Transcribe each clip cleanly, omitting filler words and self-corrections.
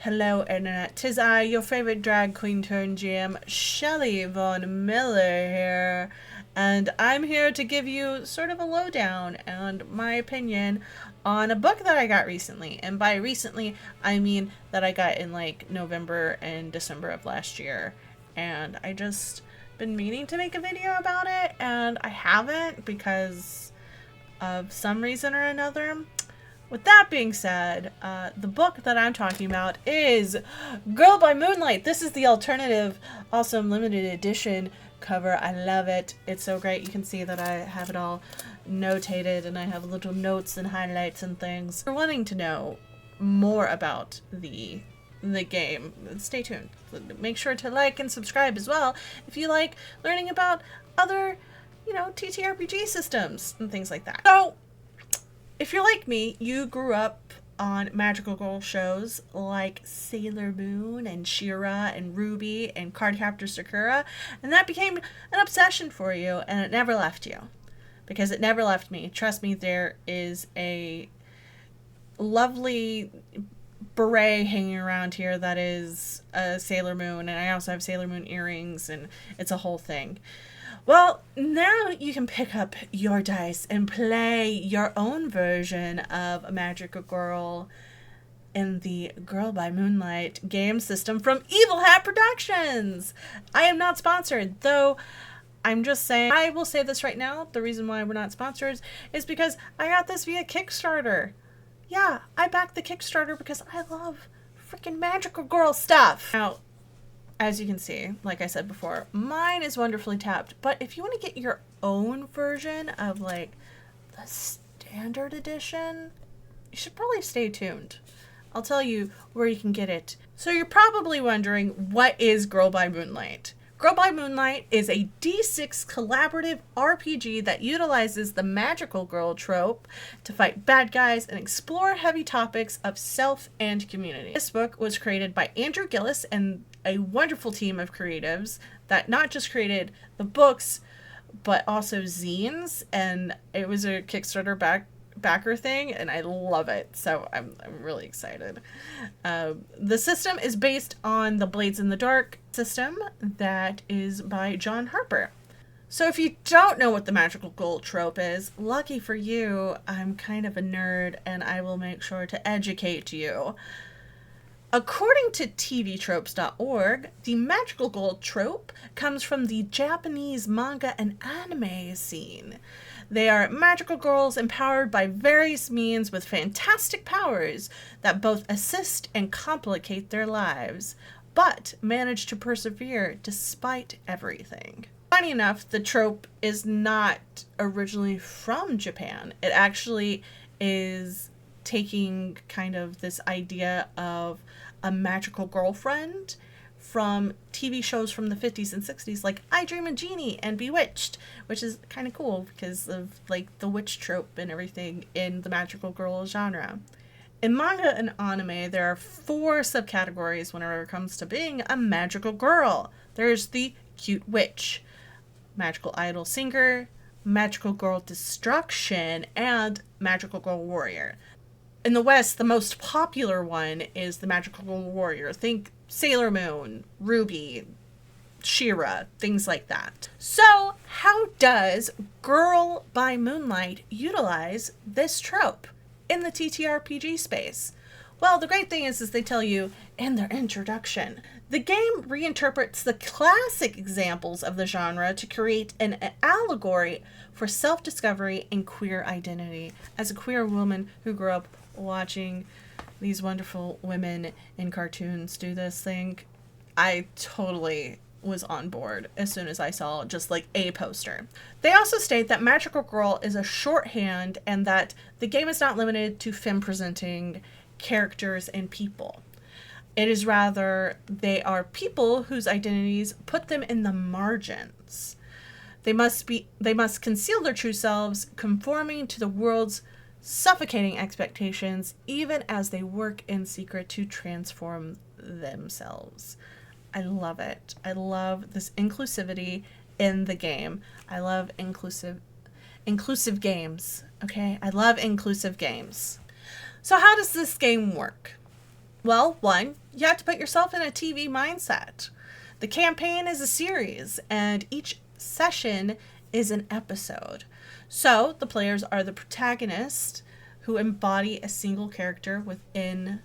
Hello Internet, 'tis I, your favorite drag queen turned GM, Shelley Von Miller here, and I'm here to give you sort of a lowdown and my opinion on a book that I got recently. And by recently, I mean that I got in like November and December of last year, and I just been meaning to make a video about it, and I haven't because of some reason or another. With that being said, the book that I'm talking about is Girl by Moonlight. This is the alternative, awesome limited edition cover. I love it. It's so great. You can see that I have it all notated and I have little notes and highlights and things. If you're wanting to know more about the game, stay tuned. Make sure to like and subscribe as well if you like learning about other, TTRPG systems and things like that. So, if you're like me, you grew up on magical girl shows like Sailor Moon and She-Ra and Ruby and Cardcaptor Sakura, and that became an obsession for you, and it never left you. Because it never left me. Trust me, there is a lovely beret hanging around here that is a Sailor Moon, and I also have Sailor Moon earrings, and it's a whole thing. Well, now you can pick up your dice and play your own version of a Magical Girl in the Girl by Moonlight game system from Evil Hat Productions. I am not sponsored, though I'm just saying, I will say this right now, the reason why we're not sponsored is because I got this via Kickstarter. Yeah, I backed the Kickstarter because I love freaking Magical Girl stuff. Now, as you can see, like I said before, mine is wonderfully tapped, but if you want to get your own version of like the standard edition, you should probably stay tuned. I'll tell you where you can get it. So you're probably wondering, what is Girl by Moonlight? Girl by Moonlight is a D6 collaborative RPG that utilizes the magical girl trope to fight bad guys and explore heavy topics of self and community. This book was created by Andrew Gillis and a wonderful team of creatives that not just created the books, but also zines, and it was a Kickstarter backer thing, and I love it, so I'm really excited. The system is based on the Blades in the Dark system that is by John Harper. So if you don't know what the magical girl trope is, lucky for you, I'm kind of a nerd and I will make sure to educate you. According to tvtropes.org, the magical girl trope comes from the Japanese manga and anime scene. They are magical girls empowered by various means with fantastic powers that both assist and complicate their lives, but manage to persevere despite everything. Funny enough, the trope is not originally from Japan. It actually is taking kind of this idea of a magical girlfriend from TV shows from the 50s and 60s like I Dream of Jeannie and Bewitched, which is kind of cool because of like the witch trope and everything in the magical girl genre. In manga and anime, there are 4 subcategories whenever it comes to being a magical girl. There's the cute witch, magical idol singer, magical girl destruction, and magical girl warrior. In the West, the most popular one is the magical girl warrior. Think Sailor Moon, Ruby, She-Ra, things like that. So, how does Girl by Moonlight utilize this trope in the TTRPG space? Well, the great thing is they tell you in their introduction. The game reinterprets the classic examples of the genre to create an allegory for self-discovery and queer identity. As a queer woman who grew up watching these wonderful women in cartoons do this thing, I totally was on board as soon as I saw just like a poster. They also state that Magical Girl is a shorthand and that the game is not limited to femme presenting characters and people. It is rather they are people whose identities put them in the margins. They must conceal their true selves, conforming to the world's suffocating expectations, even as they work in secret to transform themselves. I love it. I love this inclusivity in the game. I love inclusive games. Okay? I love inclusive games. So how does this game work? Well, one, you have to put yourself in a TV mindset. The campaign is a series, and each session is an episode. So the players are the protagonists who embody a single character within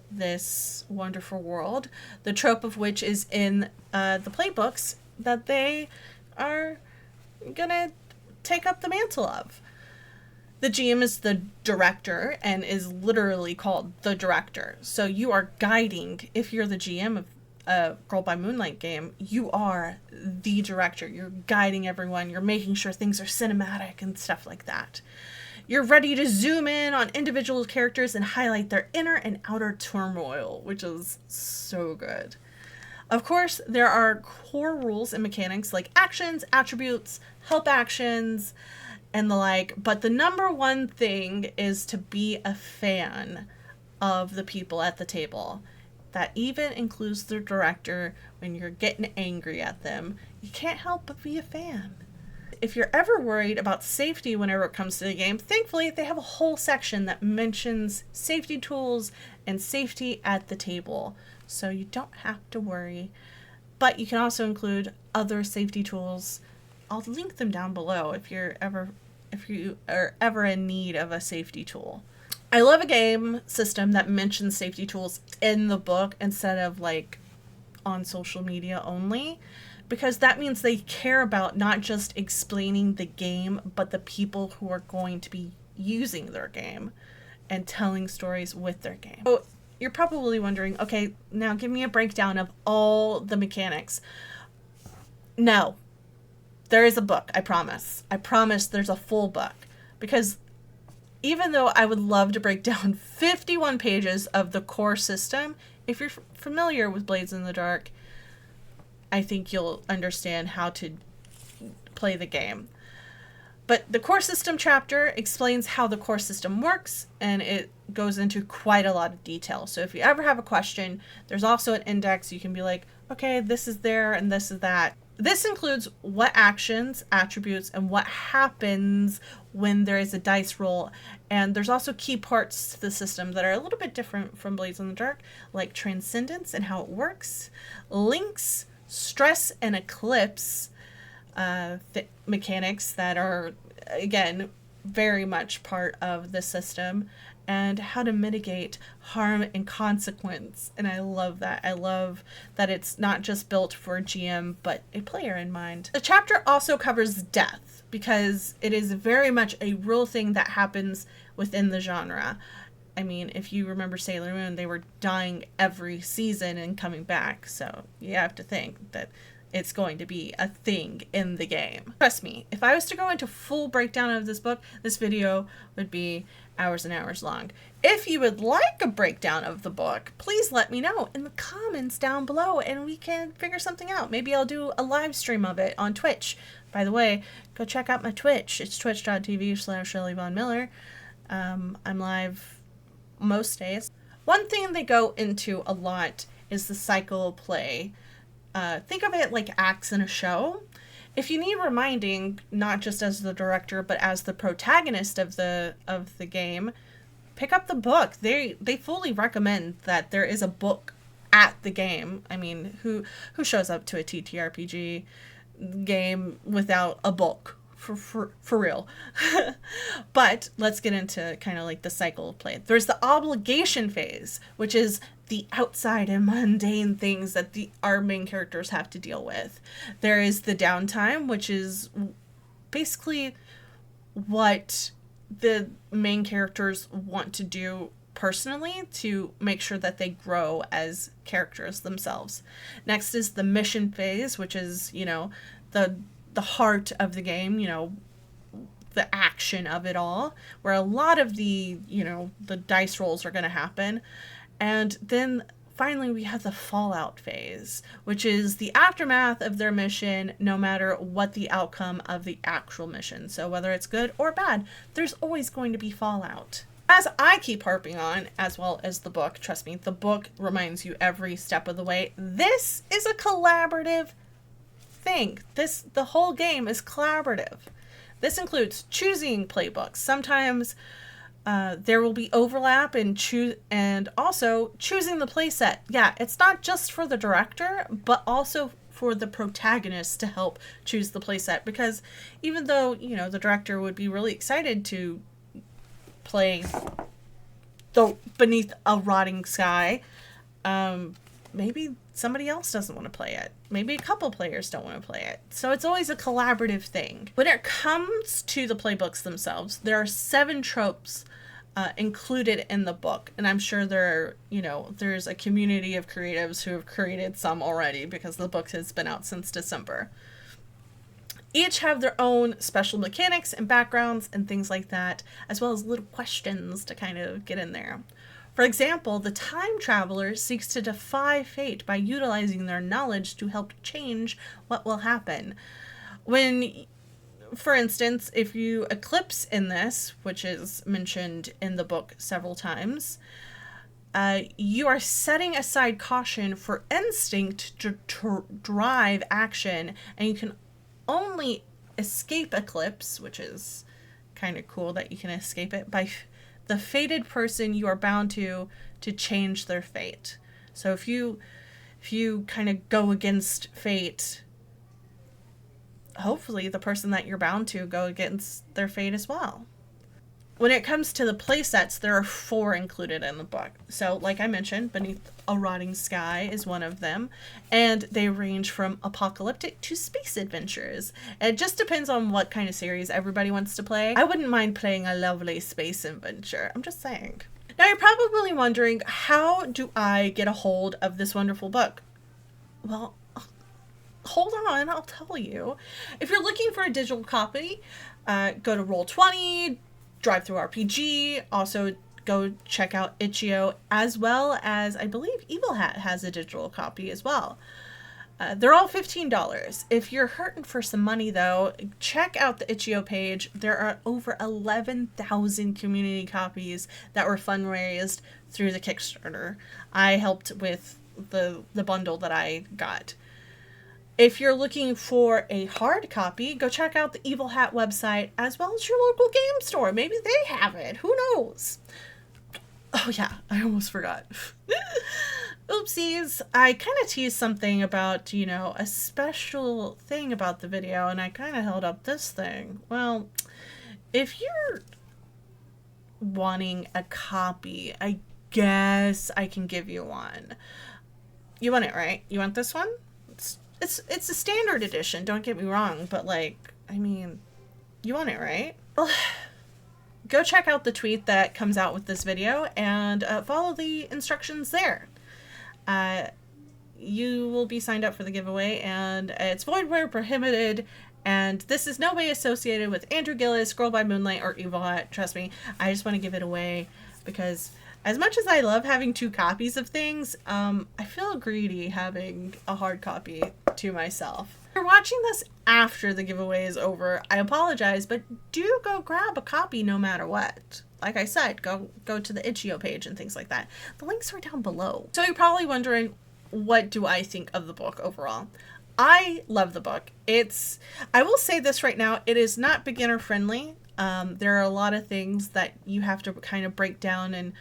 this wonderful world, the trope of which is in the playbooks that they are gonna take up the mantle of. The GM is the director and is literally called the director. So you are guiding, if you're the GM of a Girl by Moonlight game, you are the director. You're guiding everyone. You're making sure things are cinematic and stuff like that. You're ready to zoom in on individual characters and highlight their inner and outer turmoil, which is so good. Of course, there are core rules and mechanics like actions, attributes, help actions, and the like, but the number one thing is to be a fan of the people at the table. That even includes the director. When you're getting angry at them, you can't help but be a fan. If you're ever worried about safety whenever it comes to the game, thankfully they have a whole section that mentions safety tools and safety at the table, so you don't have to worry. But you can also include other safety tools. I'll link them down below if you are ever in need of a safety tool. I love a game system that mentions safety tools in the book instead of like on social media only, because that means they care about not just explaining the game, but the people who are going to be using their game and telling stories with their game. So you're probably wondering, okay, now give me a breakdown of all the mechanics. No, there is a book, I promise. I promise there's a full book, because even though I would love to break down 51 pages of the core system, if you're familiar with Blades in the Dark, I think you'll understand how to play the game. But the core system chapter explains how the core system works, and it goes into quite a lot of detail. So if you ever have a question, there's also an index. You can be like, okay, this is there and this is that. This includes what actions, attributes, and what happens when there is a dice roll. And there's also key parts to the system that are a little bit different from Blades in the Dark, like Transcendence and how it works, links, stress, and eclipse mechanics that are, again, very much part of the system, and how to mitigate harm and consequence. And I love that. I love that it's not just built for a GM, but a player in mind. The chapter also covers death, because it is very much a real thing that happens within the genre. I mean, if you remember Sailor Moon, they were dying every season and coming back. So you have to think that it's going to be a thing in the game. Trust me, if I was to go into full breakdown of this book, this video would be hours and hours long. If you would like a breakdown of the book, please let me know in the comments down below and we can figure something out. Maybe I'll do a live stream of it on Twitch. By the way, go check out my Twitch. It's twitch.tv/ShellyVonMiller. I'm live most days. One thing they go into a lot is the cycle of play. Think of it like acts in a show. If you need reminding, not just as the director, but as the protagonist of the game, pick up the book. They fully recommend that there is a book at the game. I mean, who shows up to a TTRPG game without a book? For real. But let's get into kind of like the cycle of play. There's the obligation phase, which is the outside and mundane things that our main characters have to deal with. There is the downtime, which is basically what the main characters want to do personally to make sure that they grow as characters themselves. Next is the mission phase, which is, the heart of the game, the action of it all, where a lot of the dice rolls are going to happen. And then finally we have the fallout phase, which is the aftermath of their mission, no matter what the outcome of the actual mission. So whether it's good or bad, there's always going to be fallout. As I keep harping on, as well as the book, trust me, the book reminds you every step of the way, this is a collaborative thing. The whole game is collaborative. This includes choosing playbooks. Sometimes There will be overlap in and also choosing the playset. Yeah, it's not just for the director, but also for the protagonist to help choose the playset, because even though, the director would be really excited to play the Beneath a Rotting Sky, maybe somebody else doesn't want to play it. Maybe a couple players don't want to play it. So it's always a collaborative thing. When it comes to the playbooks themselves, there are 7 tropes included in the book. And I'm sure there's a community of creatives who have created some already, because the book has been out since December. Each have their own special mechanics and backgrounds and things like that, as well as little questions to kind of get in there. For example, the time traveler seeks to defy fate by utilizing their knowledge to help change what will happen. For instance, if you eclipse in this, which is mentioned in the book several times, you are setting aside caution for instinct to drive action, and you can only escape eclipse, which is kind of cool that you can escape it, by the fated person you are bound to change their fate. So if you kind of go against fate, hopefully the person that you're bound to go against their fate as well. When it comes to the playsets, there are 4 included in the book. So, like I mentioned, Beneath a Rotting Sky is one of them, and they range from apocalyptic to space adventures. It just depends on what kind of series everybody wants to play. I wouldn't mind playing a lovely space adventure. I'm just saying. Now, you're probably wondering, how do I get a hold of this wonderful book? Well, hold on, I'll tell you. If you're looking for a digital copy, go to Roll20, TTRPG, also go check out Itch.io, as well as I believe Evil Hat has a digital copy as well. They're all $15. If you're hurting for some money though, check out the Itch.io page. There are over 11,000 community copies that were fundraised through the Kickstarter. I helped with the bundle that I got. If you're looking for a hard copy, go check out the Evil Hat website, as well as your local game store. Maybe they have it. Who knows? Oh yeah, I almost forgot. Oopsies. I kind of teased something about, a special thing about the video, and I kind of held up this thing. Well, if you're wanting a copy, I guess I can give you one. You want it, right? You want this one? It's a standard edition, don't get me wrong, but you want it, right? Well, go check out the tweet that comes out with this video and follow the instructions there. You will be signed up for the giveaway, and it's void where prohibited, and this is no way associated with Andrew Gillis, Girl by Moonlight, or Evil Hat. Trust me, I just want to give it away because as much as I love having 2 copies of things, I feel greedy having a hard copy to myself. If you're watching this after the giveaway is over, I apologize, but do go grab a copy no matter what. Like I said, go to the Itch.io page and things like that. The links are down below. So you're probably wondering, what do I think of the book overall? I love the book. I will say this right now, it is not beginner friendly. There are a lot of things that you have to kind of break down and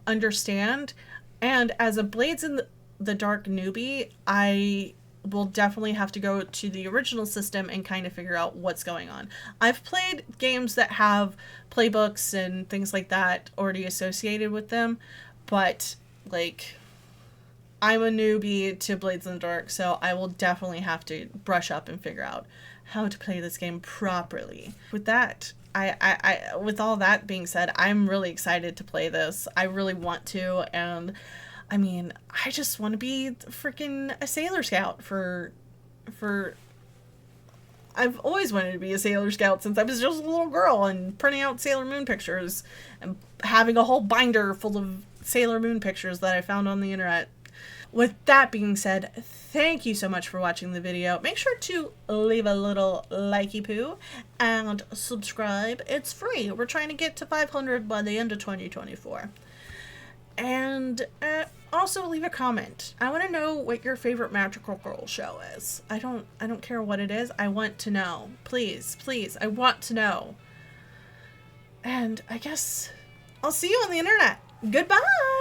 understand, and as a Blades in the Dark newbie, I will definitely have to go to the original system and kind of figure out what's going on. I've played games that have playbooks and things like that already associated with them, but I'm a newbie to Blades in the Dark, so I will definitely have to brush up and figure out how to play this game properly. With that, with all that being said, I'm really excited to play this. I really want to, and I just want to be freaking a Sailor Scout for I've always wanted to be a Sailor Scout since I was just a little girl, and printing out Sailor Moon pictures and having a whole binder full of Sailor Moon pictures that I found on the internet. With that being said, thank you so much for watching the video. Make sure to leave a little likey poo and subscribe. It's free. We're trying to get to 500 by the end of 2024. And also leave a comment. I want to know what your favorite magical girl show is. I don't care what it is. I want to know. Please, I want to know. And I guess I'll see you on the internet. Goodbye!